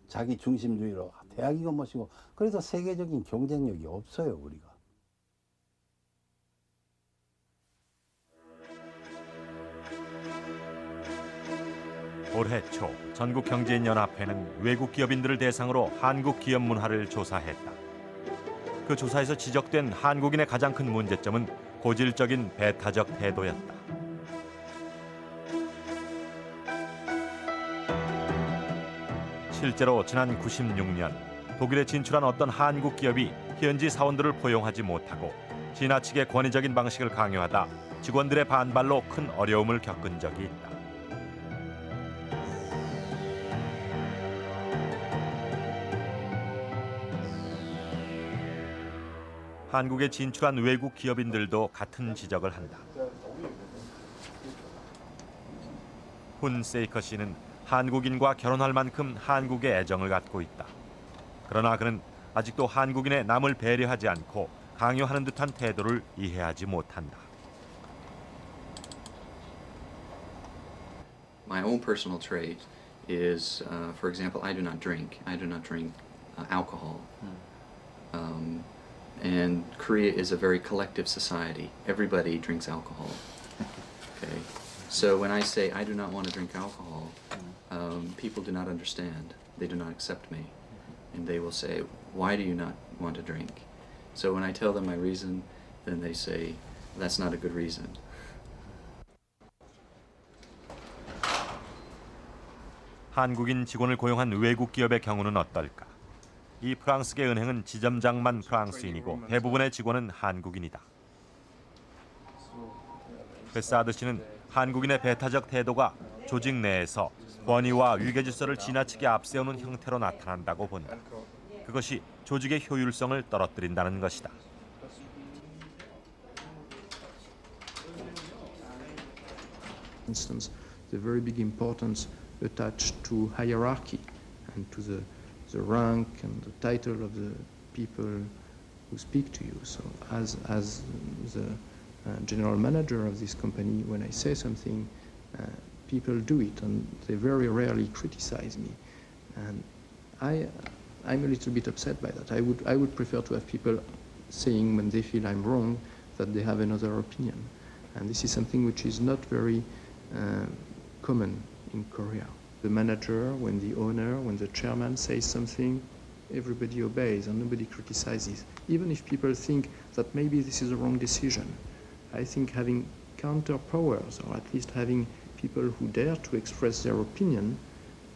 자기 중심주의로 대학이고 뭐시고 그래서 세계적인 경쟁력이 없어요 우리가. 올해 초 전국경제인연합회는 외국 기업인들을 대상으로 한국 기업 문화를 조사했다. 그 조사에서 지적된 한국인의 가장 큰 문제점은 고질적인 배타적 태도였다. 실제로 지난 96년 독일에 진출한 어떤 한국 기업이 현지 사원들을 포용하지 못하고 지나치게 권위적인 방식을 강요하다 직원들의 반발로 큰 어려움을 겪은 적이 있다. 한국에 진출한 외국 기업인들도 같은 지적을 한다. 훈 세이커 씨는 한국인과 결혼할 만큼 한국에 애정을 갖고 있다. 그러나 그는 아직도 한국인의 남을 배려하지 않고 강요하는 듯한 태도를 이해하지 못한다. My own personal trait is, for example, I do not drink. I do not drink alcohol. And Korea is a very collective society. Everybody drinks alcohol. Okay, so when I say I do not want to drink alcohol, people do not understand. They do not accept me, and they will say, "Why do you not want to drink?" So when I tell them my reason, then they say, "That's not a good reason." 한국인 직원을 고용한 외국 기업의 경우는 어떨까? 이 프랑스계 은행은 지점장만 프랑스인이고 대부분의 직원은 한국인이다. 베사드 씨는 한국인의 배타적 태도가 조직 내에서 권위와 위계 질서를 지나치게 앞세우는 형태로 나타난다고 본다. 그것이 조직의 효율성을 떨어뜨린다는 것이다. For instance, the very big importance attached to hierarchy and to the rank and the title of the people who speak to you. So as the general manager of this company, when I say something, people do it, and they very rarely criticize me. And I'm a little bit upset by that. I would prefer to have people saying when they feel I'm wrong that they have another opinion. And this is something which is not very common in Korea. The manager, when the owner, when the chairman says something, everybody obeys and nobody criticizes. Even if people think that maybe this is a wrong decision, I think having counter powers, or at least having people who dare to express their opinion,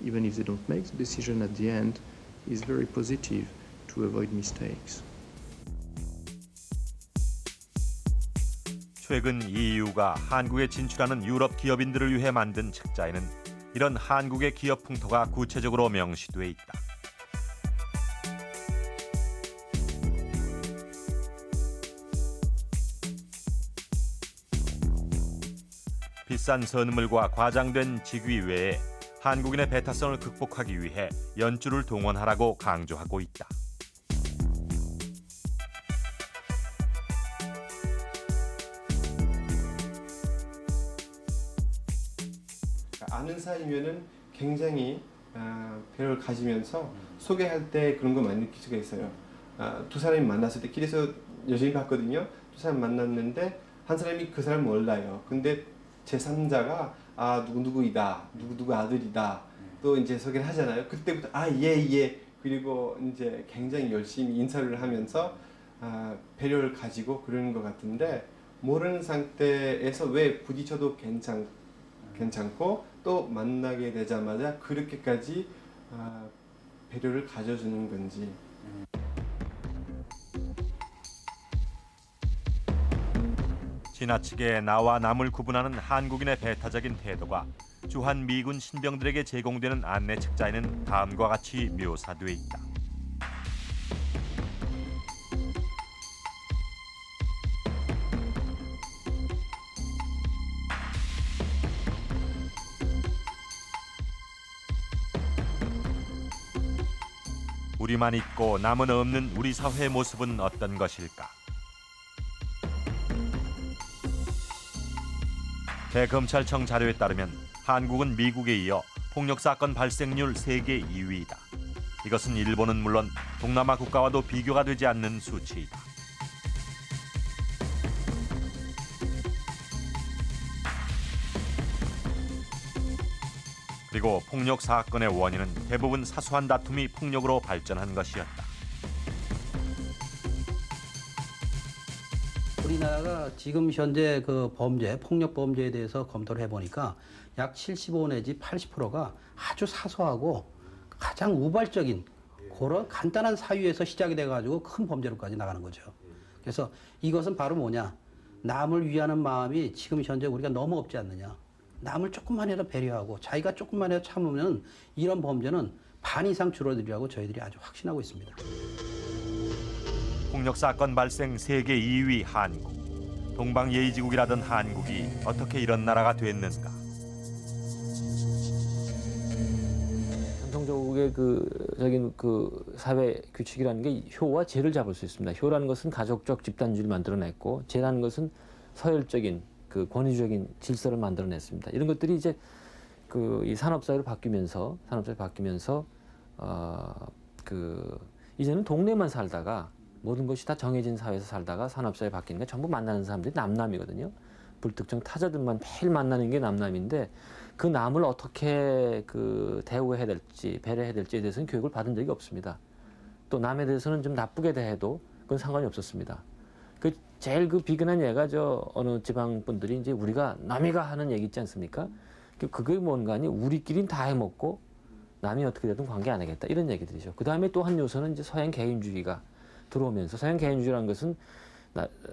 even if they don't make the decision at the end, is very positive to avoid mistakes. 최근 EU가 한국에 진출하는 유럽 기업인들을 위해 만든 책자에는 이런 한국의 기업 풍토가 구체적으로 명시돼 있다. 비싼 선물과 과장된 직위 외에 한국인의 배타성을 극복하기 위해 연주를 동원하라고 강조하고 있다. 아는 사이면은 굉장히 배려를 가지면서 소개할 때 그런 거 많이 느낄 수가 있어요. 두 사람이 만났을 때 길에서 여전히 봤거든요. 두 사람 만났는데 한 사람이 그 사람 몰라요. 근데 제3자가 누구누구이다, 누구누구 아들이다, 또 이제 소개를 하잖아요. 그때부터 예. 그리고 이제 굉장히 열심히 인사를 하면서 배려를 가지고 그러는 것 같은데 모르는 상태에서 왜 부딪혀도 괜찮고 또 만나게 되자마자 그렇게까지 배려를 가져주는 건지. 지나치게 나와 남을 구분하는 한국인의 배타적인 태도가 주한 미군 신병들에게 제공되는 안내 책자에는 다음과 같이 묘사돼 있다. 우리만 있고 남은 없는 우리 사회의 모습은 어떤 것일까? 대검찰청 자료에 따르면 한국은 미국에 이어 폭력사건 발생률 세계 2위이다. 이것은 일본은 물론 동남아 국가와도 비교가 되지 않는 수치이다. 그리고 폭력 사건의 원인은 대부분 사소한 다툼이 폭력으로 발전한 것이었다. 우리나라가 지금 현재 그 범죄, 폭력 범죄에 대해서 검토를 해보니까 약 75 내지 80%가 아주 사소하고 가장 우발적인 그런 간단한 사유에서 시작이 돼가지고 큰 범죄로까지 나가는 거죠. 그래서 이것은 바로 뭐냐? 남을 위하는 마음이 지금 현재 우리가 너무 없지 않느냐? 남을 조금만이라도 배려하고 자기가 조금만이라도 참으면 이런 범죄는 반 이상 줄어들리라고 저희들이 아주 확신하고 있습니다. 폭력사건 발생 세계 2위 한국. 동방예의지국이라던 한국이 어떻게 이런 나라가 됐는가? 전통적의 적인 사회 규칙이라는 게 효와 죄를 잡을 수 있습니다. 효라는 것은 가족적 집단주의를 만들어냈고, 죄라는 것은 서열적인 권위적인 질서를 만들어냈습니다. 이런 것들이 이제 이 산업사회로 바뀌면서 이제는 동네만 살다가 모든 것이 다 정해진 사회에서 살다가 산업사회 바뀌니까 전부 만나는 사람들이 남남이거든요. 불특정 타자들만 매일 만나는 게 남남인데 그 남을 어떻게 그 대우해야 될지 배려해야 될지에 대해서는 교육을 받은 적이 없습니다. 또 남에 대해서는 좀 나쁘게 대해도 그건 상관이 없었습니다. 그 제일 그 비근한 예가 저 어느 지방 분들이 이제 우리가 남이가 하는 얘기 있지 않습니까? 그게 뭔가 아니 우리끼리는 다 해먹고 남이 어떻게 되든 관계 안 하겠다 이런 얘기들이죠. 그 다음에 또 한 요소는 이제 서양 개인주의가 들어오면서 서양 개인주의라는 것은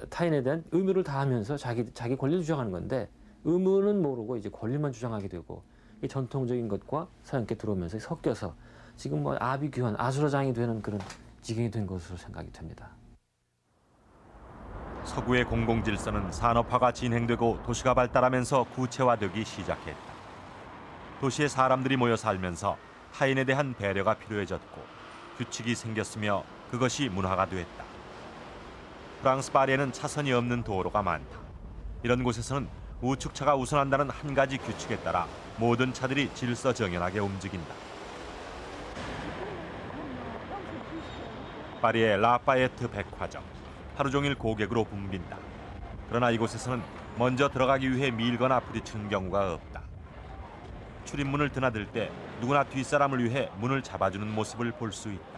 타인에 대한 의무를 다하면서 자기 권리를 주장하는 건데 의무는 모르고 이제 권리만 주장하게 되고 이 전통적인 것과 서양께 들어오면서 섞여서 지금 뭐 아비규환 아수라장이 되는 그런 지경이 된 것으로 생각이 됩니다. 서구의 공공질서는 산업화가 진행되고 도시가 발달하면서 구체화되기 시작했다. 도시에 사람들이 모여 살면서 타인에 대한 배려가 필요해졌고 규칙이 생겼으며 그것이 문화가 됐다. 프랑스 파리에는 차선이 없는 도로가 많다. 이런 곳에서는 우측차가 우선한다는 한 가지 규칙에 따라 모든 차들이 질서정연하게 움직인다. 파리의 라파예트 백화점. 하루 종일 고객으로 붐빈다. 그러나 이곳에서는 먼저 들어가기 위해 밀거나 부딪히는 경우가 없다. 출입문을 드나들 때 누구나 뒷사람을 위해 문을 잡아주는 모습을 볼 수 있다.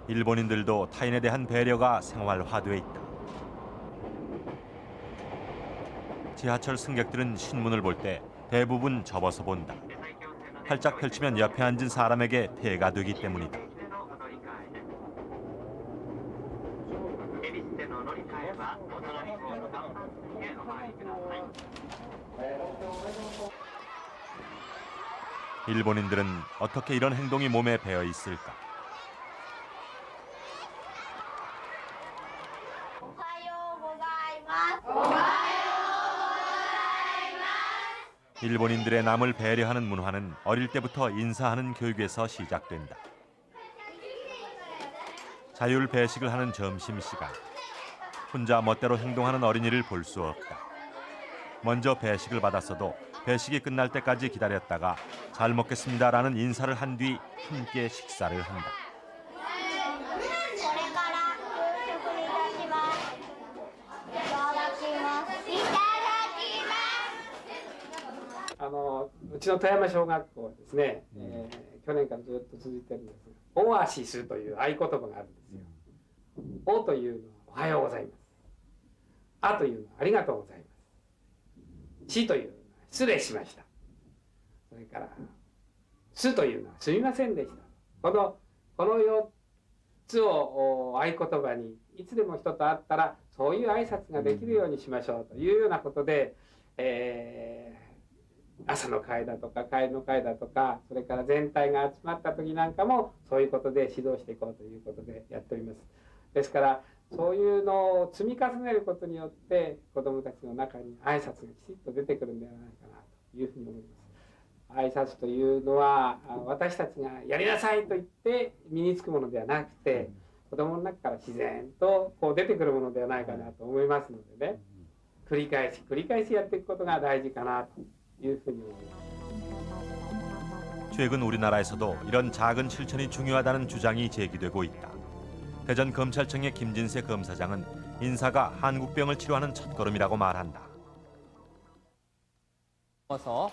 일본인들도 타인에 대한 배려가 생활화돼 있다. 지하철 승객들은 신문을 볼 때 대부분 접어서 본다. 활짝 펼치면 옆에 앉은 사람에게 태가 되기 때문이다. 일본인들은 어떻게 이런 행동이 몸에 배어 있을까? 일본인들의 남을 배려하는 문화는 어릴 때부터 인사하는 교육에서 시작된다. 자율 배식을 하는 점심시간. 혼자 멋대로 행동하는 어린이를 볼 수 없다. 먼저 배식을 받았어도 배식이 끝날 때까지 기다렸다가 잘 먹겠습니다라는 인사를 한 뒤 함께 식사를 한다. うちの富山小学校ですね、去年からずっと続いてるんですが、オアシスという合言葉があるんですよ。おというのはおはようございます。あというのはありがとうございます。しというのは失礼しました。それからすというのはすみませんでした。この4つを合言葉にいつでも人と会ったらそういう挨拶ができるようにしましょうというようなことで、朝の会だとか帰りの会だとか、それから全体が集まった時なんかもそういうことで指導していこうということでやっております。ですからそういうのを積み重ねることによって子どもたちの中に挨拶がきちっと出てくるんではないかなというふうに思います。挨拶というのは私たちがやりなさいと言って身につくものではなくて、子どもの中から自然とこう出てくるものではないかなと思いますのでね、繰り返しやっていくことが大事かなというふうに思います。 최근 우리나라에서도 이런 작은 실천이 중요하다는 주장이 제기되고 있다. 대전 검찰청의 김진세 검사장은 인사가 한국병을 치료하는 첫걸음이라고 말한다.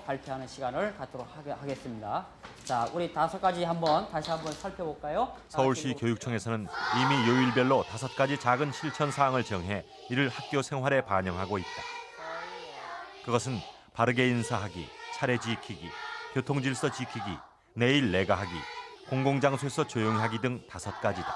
발표하는 시간을 갖도록 하겠습니다. 자, 우리 5가지 다시 한번 살펴볼까요? 서울시 교육청에서는 이미 요일별로 5가지 작은 실천 사항을 정해 이를 학교 생활에 반영하고 있다. 그것은 바르게 인사하기, 차례 지키기, 교통질서 지키기, 내일 내가 하기, 공공장소에서 조용히 하기 등 5가지다.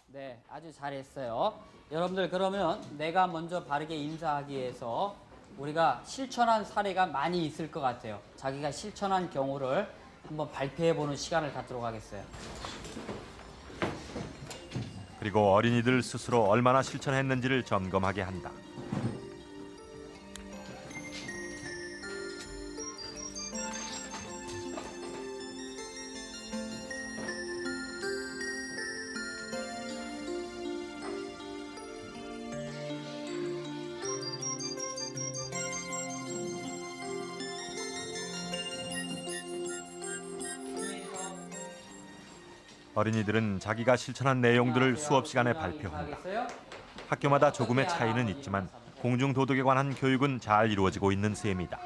네, 아주 잘했어요. 여러분들 그러면 내가 먼저 바르게 인사하기 위해서 우리가 실천한 사례가 많이 있을 것 같아요. 자기가 실천한 경우를 한번 발표해보는 시간을 갖도록 하겠어요. 그리고 어린이들 스스로 얼마나 실천했는지를 점검하게 한다. 어린이들은 자기가 실천한 내용들을 수업 시간에 발표한다. 학교마다 조금의 차이는 있지만 공중 도덕에 관한 교육은 잘 이루어지고 있는 셈이다.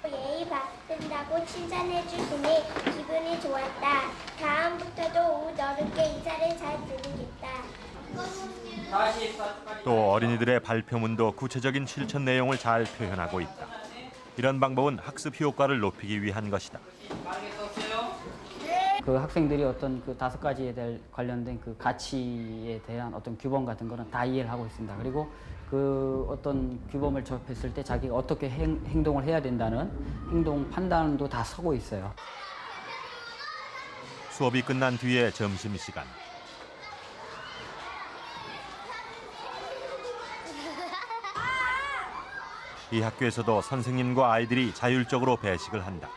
예의 바른다고 칭찬해 주시니 기분이 좋았다. 다음부터도 옷 어렵게 인사를 잘 드리겠다. 또 어린이들의 발표문도 구체적인 실천 내용을 잘 표현하고 있다. 이런 방법은 학습 효과를 높이기 위한 것이다. 그 학생들이 어떤 그 5가지에 대한 관련된 그 가치에 대한 어떤 규범 같은 거는 다 이해를 하고 있습니다. 그리고 그 어떤 규범을 접했을 때 자기가 어떻게 행동을 해야 된다는 행동 판단도 다 서고 있어요. 수업이 끝난 뒤에 점심시간. 이 학교에서도 선생님과 아이들이 자율적으로 배식을 한다.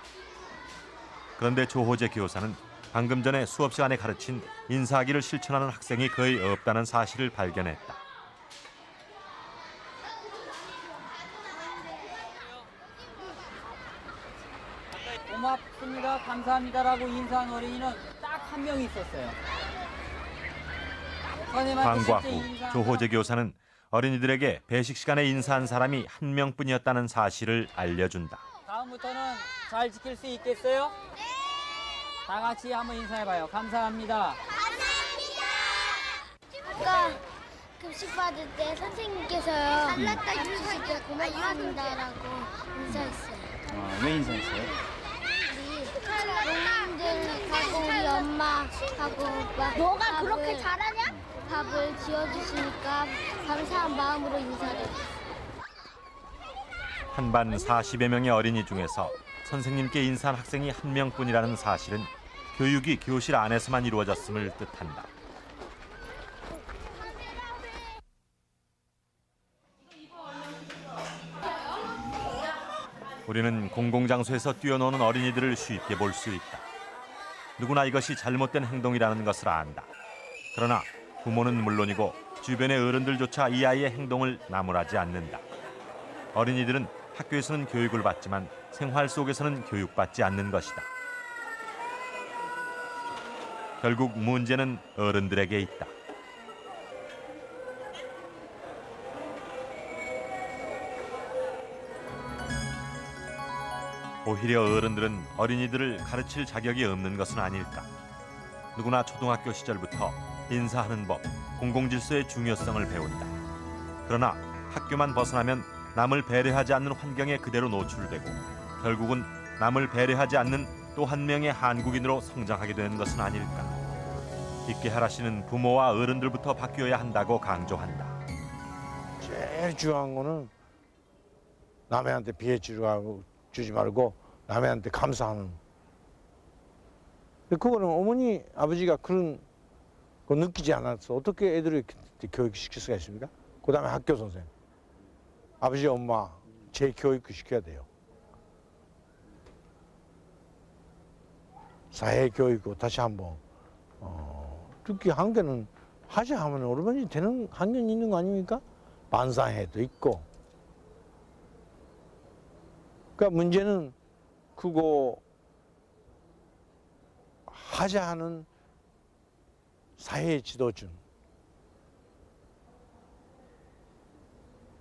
그런데 조호재 교사는 방금 전에 수업 시간에 가르친 인사하기를 실천하는 학생이 거의 없다는 사실을 발견했다. 고맙습니다, 감사합니다라고 인사한 어린이는 딱 한 명 있었어요. 방과 후 조호재 교사는 어린이들에게 배식 시간에 인사한 사람이 한 명뿐이었다는 사실을 알려준다. 다음부터는 잘 지킬 수 있겠어요? 네. 다 같이 한번 인사해봐요. 감사합니다. 아까 급식 받을 때 선생님께서요. 잘났다 주실 때 고맙습니다라고 인사했어요. 왜 인사했어요? 우리 동생들하고 우리 엄마하고 오빠 너가 그렇게 잘하냐? 밥을 지어주시니까 감사한 마음으로 인사를 했어요. 한 반 40여 명의 어린이 중에서 선생님께 인사한 학생이 한 명뿐이라는 사실은 교육이 교실 안에서만 이루어졌음을 뜻한다. 우리는 공공장소에서 뛰어노는 어린이들을 쉽게 볼 수 있다. 누구나 이것이 잘못된 행동이라는 것을 안다. 그러나 부모는 물론이고 주변의 어른들조차 이 아이의 행동을 나무라지 않는다. 어린이들은 학교에서는 교육을 받지만 생활 속에서는 교육받지 않는 것이다. 결국 문제는 어른들에게 있다. 오히려 어른들은 어린이들을 가르칠 자격이 없는 것은 아닐까. 누구나 초등학교 시절부터 인사하는 법, 공공질서의 중요성을 배운다. 그러나 학교만 벗어나면 남을 배려하지 않는 환경에 그대로 노출되고 결국은 남을 배려하지 않는 또 한 명의 한국인으로 성장하게 되는 것은 아닐까. 있게 하라시는 부모와 어른들부터 바뀌어야 한다고 강조한다. 제일 중요한 거는 남한테 피해 주지 말고 남한테 감사하는. 그거는 어머니 아버지가 그런 거 느끼지 않아서 어떻게 애들을 교육시킬 수가 있습니까? 그다음에 학교 선생, 아버지 엄마 재교육 시켜야 돼요. 사회 교육도 다시 한번 특히 한국에는 하자 하면 얼마나 되는 환경이 있는 거 아닙니까? 반사회도 있고. 그러니까 문제는 그거 하자 하는 사회 지도준,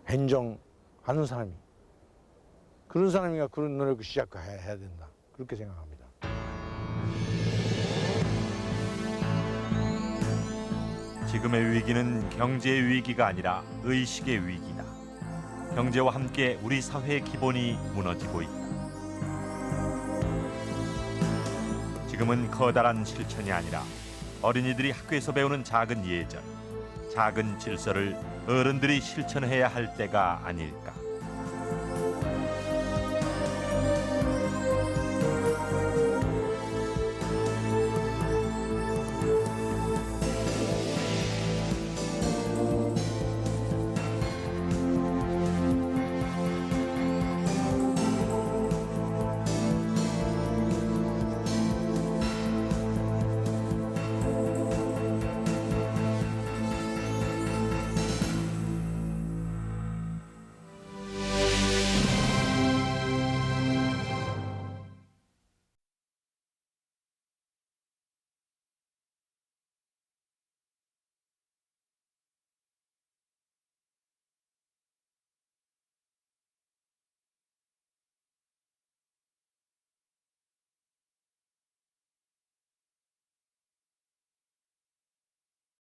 행정하는 사람이, 그런 사람이가 그런 노력을 시작해야 된다. 그렇게 생각합니다. 지금의 위기는 경제의 위기가 아니라 의식의 위기다. 경제와 함께 우리 사회의 기본이 무너지고 있다. 지금은 커다란 실천이 아니라 어린이들이 학교에서 배우는 작은 예절, 작은 질서를 어른들이 실천해야 할 때가 아닐까.